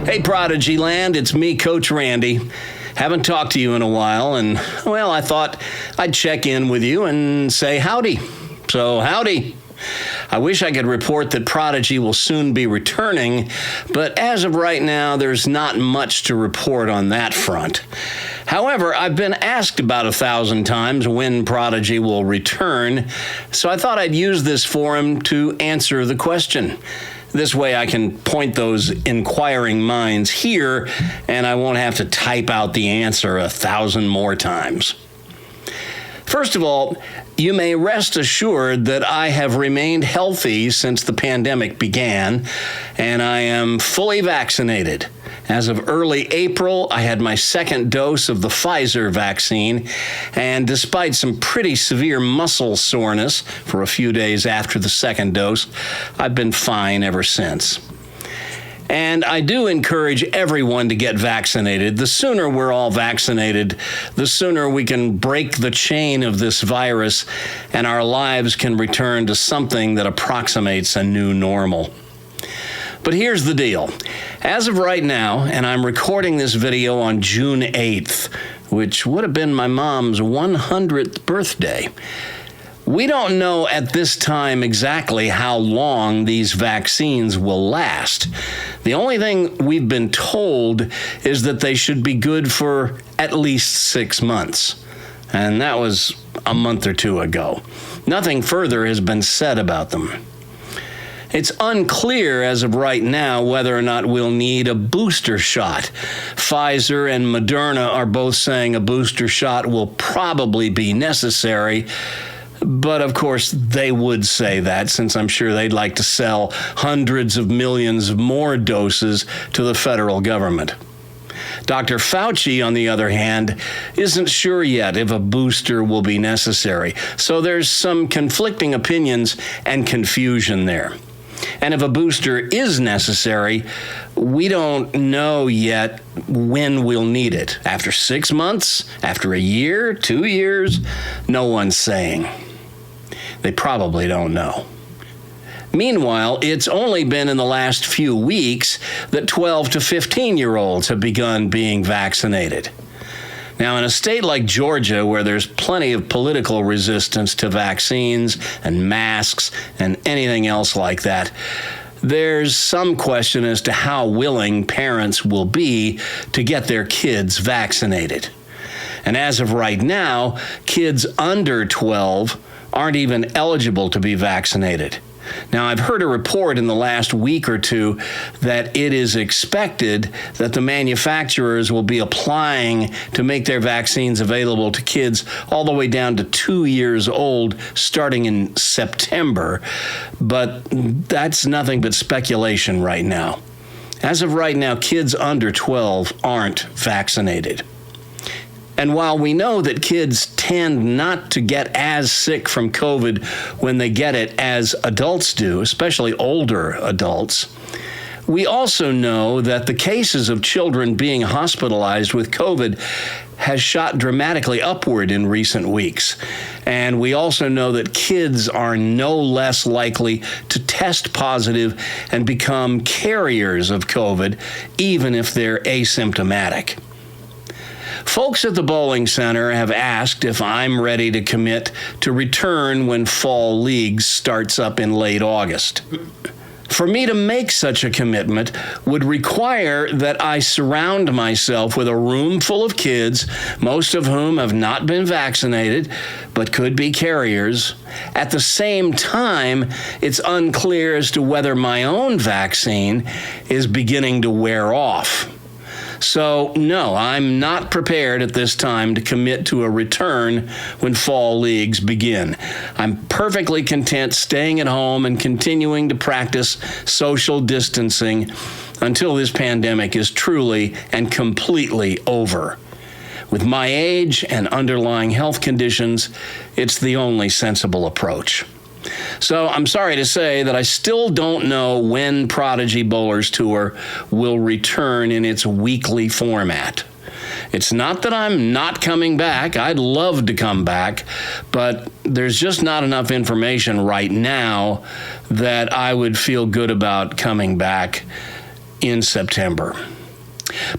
Hey, Prodigy Land, it's me, Coach Randy. Haven't talked to you in a while, and, well, I thought I'd check in with you and say howdy. So, howdy. I wish I could report that Prodigy will soon be returning, but as of right now, there's not much to report on that front. However, I've been asked about 1,000 times when Prodigy will return, so I thought I'd use this forum to answer the question. This way I can point those inquiring minds here, and I won't have to type out the answer 1,000 more times. First of all, you may rest assured that I have remained healthy since the pandemic began, and I am fully vaccinated. As of early April, I had my second dose of the Pfizer vaccine, and despite some pretty severe muscle soreness for a few days after the second dose, I've been fine ever since. And I do encourage everyone to get vaccinated. The sooner we're all vaccinated, the sooner we can break the chain of this virus and our lives can return to something that approximates a new normal. But here's the deal. As of right now, and I'm recording this video on June 8th, which would have been my mom's 100th birthday, we don't know at this time exactly how long these vaccines will last. The only thing we've been told is that they should be good for at least 6 months. And that was a month or two ago. Nothing further has been said about them. It's unclear as of right now whether or not we'll need a booster shot. Pfizer and Moderna are both saying a booster shot will probably be necessary. But of course, they would say that, since I'm sure they'd like to sell hundreds of millions more doses to the federal government. Dr. Fauci, on the other hand, isn't sure yet if a booster will be necessary. So there's some conflicting opinions and confusion there. And if a booster is necessary, we don't know yet when we'll need it. After 6 months? After a year? 2 years? No one's saying. They probably don't know. Meanwhile, it's only been in the last few weeks that 12 to 15-year-olds have begun being vaccinated. Now, in a state like Georgia, where there's plenty of political resistance to vaccines and masks and anything else like that, there's some question as to how willing parents will be to get their kids vaccinated. And as of right now, kids under 12 aren't even eligible to be vaccinated. Now, I've heard a report in the last week or two that it is expected that the manufacturers will be applying to make their vaccines available to kids all the way down to 2 years old starting in September. But that's nothing but speculation right now. As of right now, kids under 12 aren't vaccinated. And while we know that kids tend not to get as sick from COVID when they get it as adults do, especially older adults, we also know that the cases of children being hospitalized with COVID has shot dramatically upward in recent weeks. And we also know that kids are no less likely to test positive and become carriers of COVID, even if they're asymptomatic. Folks at the bowling center have asked if I'm ready to commit to return when fall leagues starts up in late August. For me to make such a commitment would require that I surround myself with a room full of kids, most of whom have not been vaccinated, but could be carriers. At the same time, it's unclear as to whether my own vaccine is beginning to wear off. So, no, I'm not prepared at this time to commit to a return when fall leagues begin. I'm perfectly content staying at home and continuing to practice social distancing until this pandemic is truly and completely over. With my age and underlying health conditions, it's the only sensible approach. So I'm sorry to say that I still don't know when Prodigy Bowlers Tour will return in its weekly format. It's not that I'm not coming back. I'd love to come back, but there's just not enough information right now that I would feel good about coming back in September.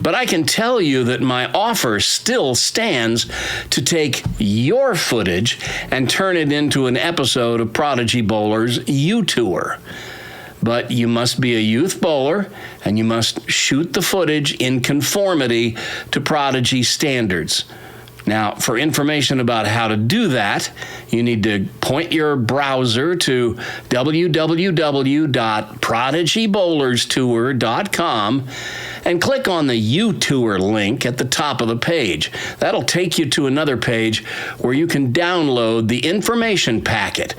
But I can tell you that my offer still stands to take your footage and turn it into an episode of Prodigy Bowler's U-Tour. But you must be a youth bowler, and you must shoot the footage in conformity to Prodigy standards. Now, for information about how to do that, you need to point your browser to www.prodigybowlerstour.com and click on the U-Tour link at the top of the page. That'll take you to another page where you can download the information packet,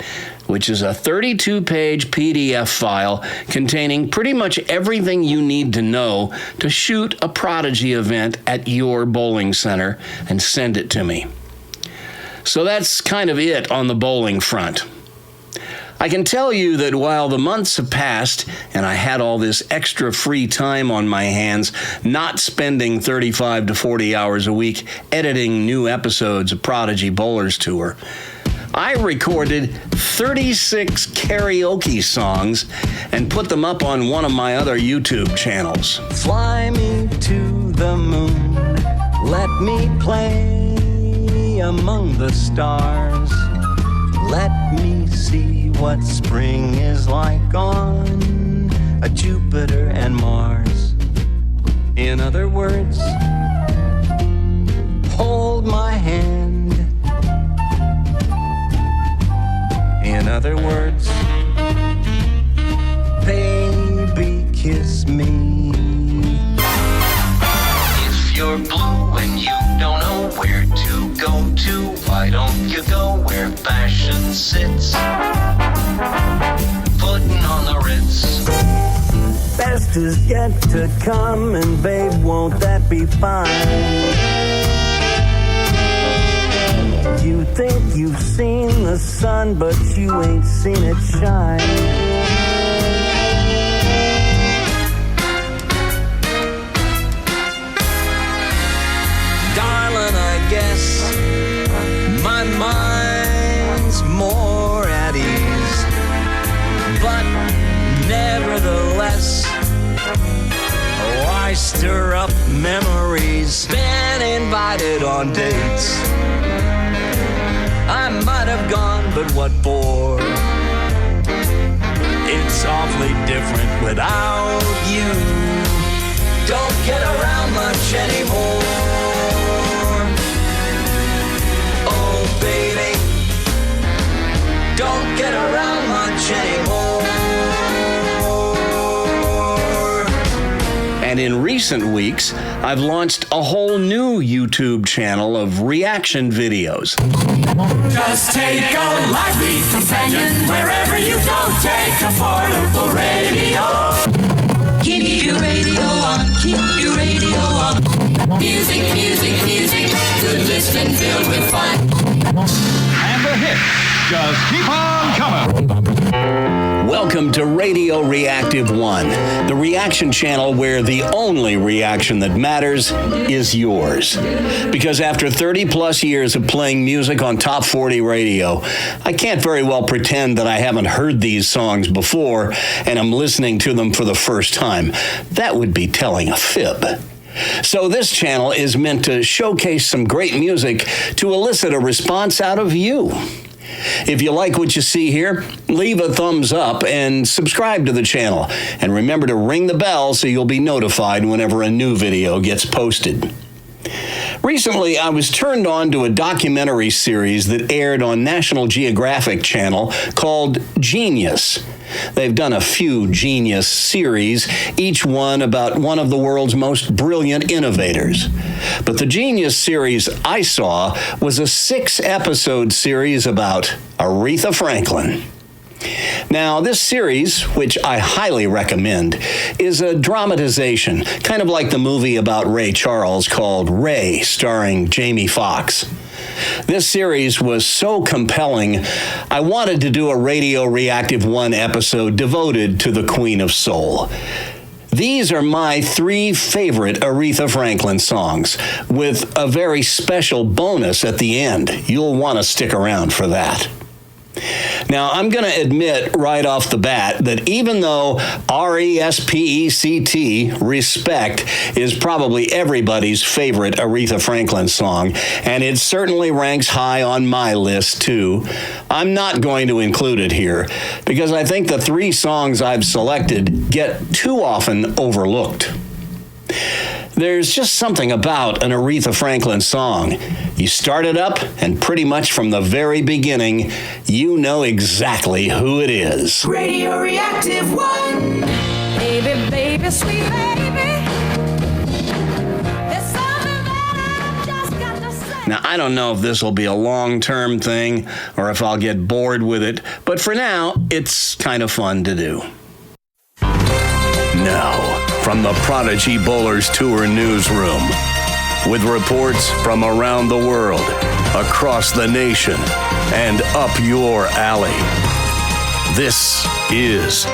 which is a 32-page PDF file containing pretty much everything you need to know to shoot a Prodigy event at your bowling center and send it to me. So that's kind of it on the bowling front. I can tell you that while the months have passed and I had all this extra free time on my hands, not spending 35 to 40 hours a week editing new episodes of Prodigy Bowlers Tour, I recorded 36 karaoke songs and put them up on one of my other YouTube channels. Fly me to the moon, let me play among the stars. Let me see what spring is like on a Jupiter and Mars. In other words, hold my hand. In other words, baby, kiss me. If you're blue and you don't know where to go to, why don't you go where fashion sits? Putting on the Ritz. Best is yet to come, and babe, won't that be fine? You think you've seen the sun, but you ain't seen it shine. Darling, I guess my mind's more at ease, but nevertheless, I stir up memories. Been invited on dates, I might have gone, but what for? It's awfully different without you. Don't get around much anymore. Oh, baby, don't get around much anymore. And in recent weeks, I've launched a whole new YouTube channel of reaction videos. Just take a lively companion wherever you go. Take a portable radio. Keep your radio on. Keep your radio on. Music, music, music. Good listening filled with fun. And the hits just keep on coming. Welcome to Radio Reactive One, the reaction channel where the only reaction that matters is yours. Because after 30 plus years of playing music on Top 40 radio, I can't very well pretend that I haven't heard these songs before and I'm listening to them for the first time. That would be telling a fib. So this channel is meant to showcase some great music to elicit a response out of you. If you like what you see here, leave a thumbs up and subscribe to the channel. And remember to ring the bell so you'll be notified whenever a new video gets posted. Recently, I was turned on to a documentary series that aired on National Geographic Channel called Genius. They've done a few Genius series, each one about one of the world's most brilliant innovators. But the Genius series I saw was a 6-episode series about Aretha Franklin. Now, this series, which I highly recommend, is a dramatization, kind of like the movie about Ray Charles called Ray, starring Jamie Foxx. This series was so compelling, I wanted to do a Radio Reactive One episode devoted to the Queen of Soul. These are my 3 favorite Aretha Franklin songs, with a very special bonus at the end. You'll want to stick around for that. Now, I'm going to admit right off the bat that even though R-E-S-P-E-C-T, Respect, is probably everybody's favorite Aretha Franklin song, and it certainly ranks high on my list too, I'm not going to include it here because I think the three songs I've selected get too often overlooked. There's just something about an Aretha Franklin song. You start it up, and pretty much from the very beginning, you know exactly who it is. Radio Reactive One. Baby, baby, sweet baby. There's something that I just got to say. Now, I don't know if this will be a long-term thing or if I'll get bored with it, but for now, it's kind of fun to do. Now, from the Prodigy Bowlers Tour newsroom, with reports from around the world, across the nation, and up your alley. This is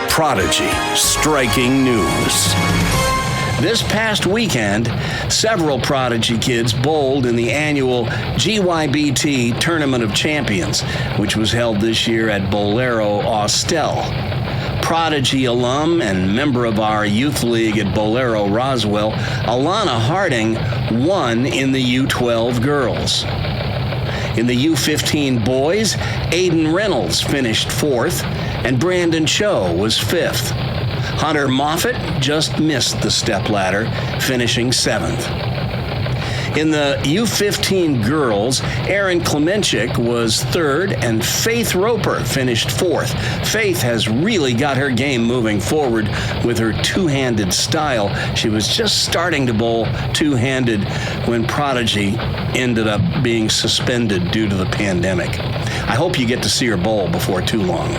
Prodigy Striking News. This past weekend, several Prodigy kids bowled in the annual GYBT Tournament of Champions, which was held this year at Bolero Austell. Prodigy alum and member of our youth league at Bolero Roswell, Alana Harding won in the U12 girls. In the U15 boys, Aiden Reynolds finished fourth, and Brandon Cho was fifth. Hunter Moffitt just missed the stepladder, finishing seventh. In the U15 girls, Erin Klemenchik was third, and Faith Roper finished fourth. Faith has really got her game moving forward with her two-handed style. She was just starting to bowl two-handed when Prodigy ended up being suspended due to the pandemic. I hope you get to see her bowl before too long.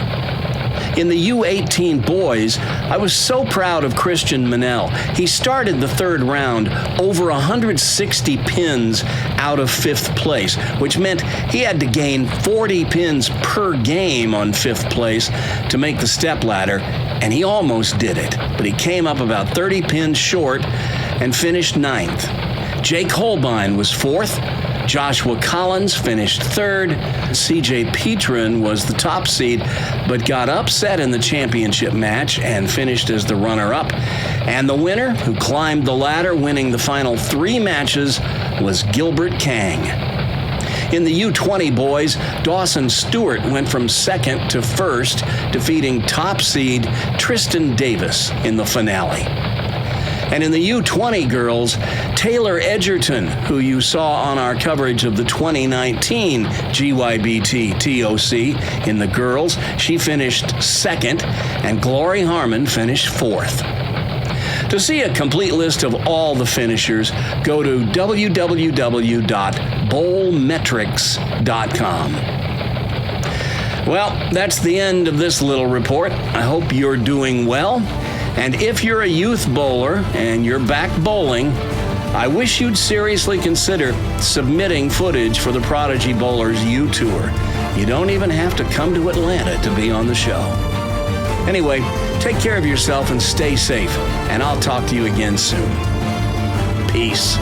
In the U18 boys, I was so proud of Christian Manel. He started the third round over 160 pins out of fifth place, which meant he had to gain 40 pins per game on fifth place to make the stepladder, and he almost did it. But he came up about 30 pins short and finished ninth. Jake Holbein was fourth. Joshua Collins finished third. CJ Petrin was the top seed, but got upset in the championship match and finished as the runner-up. And the winner, who climbed the ladder, winning the final three matches, was Gilbert Kang. In the U20 boys, Dawson Stewart went from second to first, defeating top seed Tristan Davis in the finale. And in the U20 girls, Taylor Edgerton, who you saw on our coverage of the 2019 GYBT TOC in the girls, she finished second, and Glory Harmon finished fourth. To see a complete list of all the finishers, go to www.BowlMetrix.com. Well, that's the end of this little report. I hope you're doing well. And if you're a youth bowler and you're back bowling, I wish you'd seriously consider submitting footage for the Prodigy Bowlers U Tour. You don't even have to come to Atlanta to be on the show. Anyway, take care of yourself and stay safe, and I'll talk to you again soon. Peace.